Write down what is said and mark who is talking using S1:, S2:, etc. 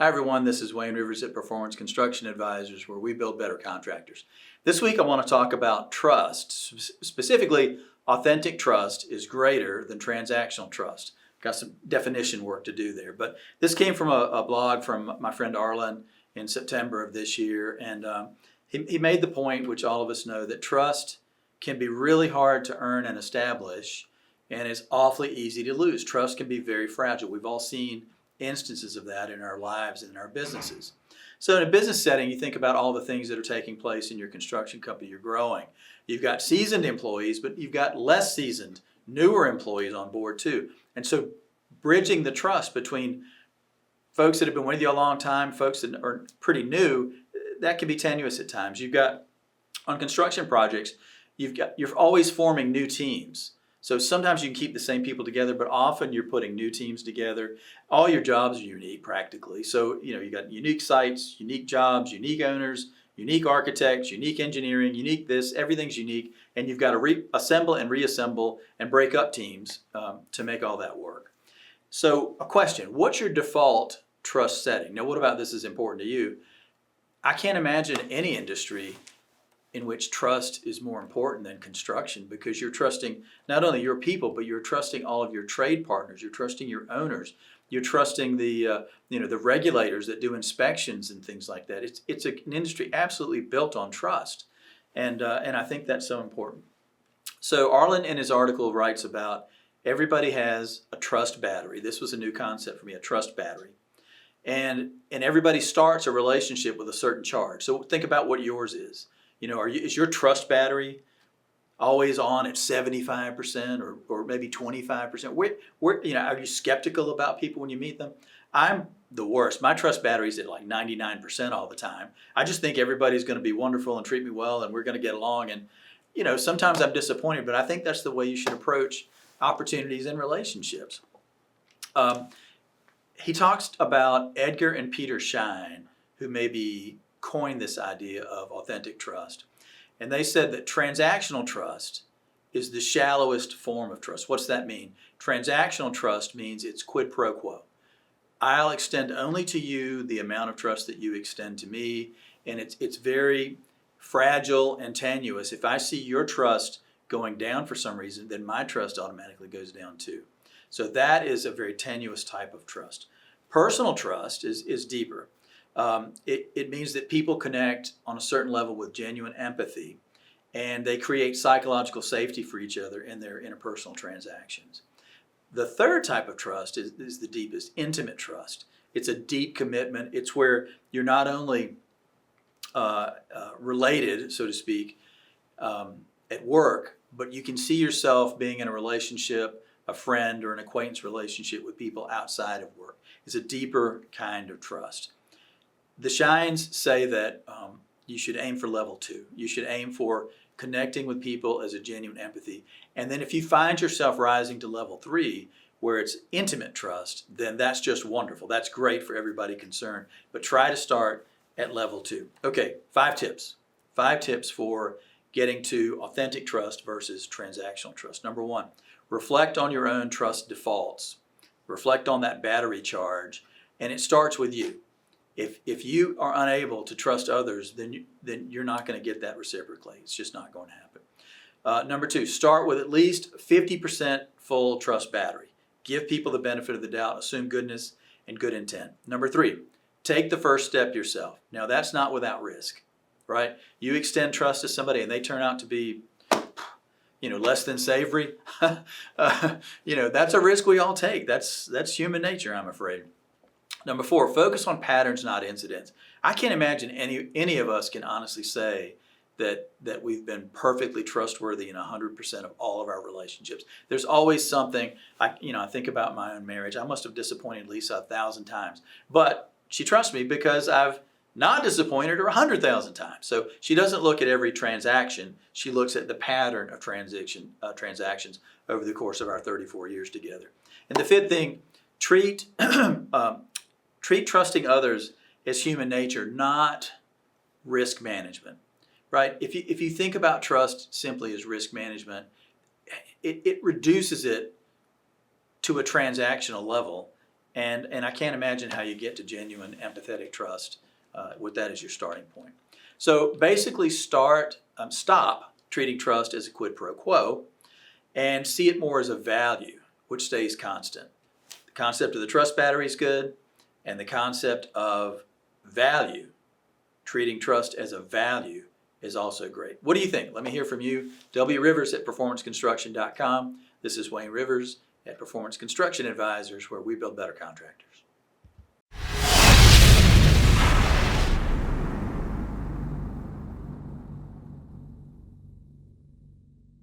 S1: Hi everyone, this is Wayne Rivers at Performance Construction Advisors, where we build better contractors. This week I want to talk about trust. Specifically, authentic trust is greater than transactional trust. Got some definition work to do there, but this came from a blog from my friend Arlen in September of this year, and he made the point, which all of us know, that trust can be really hard to earn and establish, and it's awfully easy to lose. Trust can be very fragile. We've all seen instances of that in our lives and in our businesses. So in a business setting, you think about all the things that are taking place in your construction company. You're growing. You've got seasoned employees, but you've got less seasoned, newer employees on board too. And so bridging the trust between folks that have been with you a long time, folks that are pretty new, that can be tenuous at times. You've got, on construction projects, you're always forming new teams. So sometimes you can keep the same people together, but often you're putting new teams together. All your jobs are unique practically. So, you got unique sites, unique jobs, unique owners, unique architects, unique engineering, unique this, everything's unique. And you've got to reassemble and reassemble and break up teams to make all that work. So a question, what's your default trust setting? Now, what about this is important to you? I can't imagine any industry in which trust is more important than construction, because you're trusting not only your people, but you're trusting all of your trade partners, you're trusting your owners, you're trusting the the regulators that do inspections and things like that. It's an industry absolutely built on trust, and I think that's so important. So Arlen in his article writes about everybody has a trust battery. This was a new concept for me, a trust battery. And everybody starts a relationship with a certain charge. So think about what yours is. Is your trust battery always on at 75% or maybe 25%? Where are you skeptical about people when you meet them? I'm the worst. My trust battery's at like 99% all the time. I just think everybody's going to be wonderful and treat me well, and we're going to get along. And sometimes I'm disappointed, but I think that's the way you should approach opportunities and relationships. He talks about Edgar and Peter Schein, who maybe coined this idea of authentic trust. And they said that transactional trust is the shallowest form of trust. What's that mean? Transactional trust means it's quid pro quo. I'll extend only to you the amount of trust that you extend to me, and it's very fragile and tenuous. If I see your trust going down for some reason, then my trust automatically goes down too. So that is a very tenuous type of trust. Personal trust is deeper. It means that people connect on a certain level with genuine empathy, and they create psychological safety for each other in their interpersonal transactions. The third type of trust is the deepest, intimate trust. It's a deep commitment. It's where you're not only related, so to speak, at work, but you can see yourself being in a relationship, a friend or an acquaintance relationship with people outside of work. It's a deeper kind of trust. The Scheins say that you should aim for level 2. You should aim for connecting with people as a genuine empathy. And then if you find yourself rising to level 3, where it's intimate trust, then that's just wonderful. That's great for everybody concerned. But try to start at level 2. Okay, 5 tips. 5 tips for getting to authentic trust versus transactional trust. Number 1, reflect on your own trust defaults. Reflect on that battery charge, and it starts with you. If you are unable to trust others, then you're not going to get that reciprocally. It's just not going to happen. Number 2, start with at least 50% full trust battery. Give people the benefit of the doubt. Assume goodness and good intent. Number 3, take the first step yourself. Now that's not without risk, right? You extend trust to somebody and they turn out to be less than savory. That's a risk we all take. That's human nature, I'm afraid. Number 4, focus on patterns, not incidents. I can't imagine any of us can honestly say that we've been perfectly trustworthy in 100% of all of our relationships. There's always something. I think about my own marriage. I must have disappointed Lisa 1,000 times, but she trusts me because I've not disappointed her 100,000 times. So she doesn't look at every transaction. She looks at the pattern of transactions over the course of our 34 years together. And the 5th thing, treat trusting others as human nature, not risk management, right? If you think about trust simply as risk management, it reduces it to a transactional level, And I can't imagine how you get to genuine empathetic trust with that as your starting point. So basically stop treating trust as a quid pro quo and see it more as a value, which stays constant. The concept of the trust battery is good, and the concept of value, treating trust as a value, is also great. What do you think? Let me hear from you. wrivers@performanceconstruction.com. This is Wayne Rivers at Performance Construction Advisors, where we build better contractors.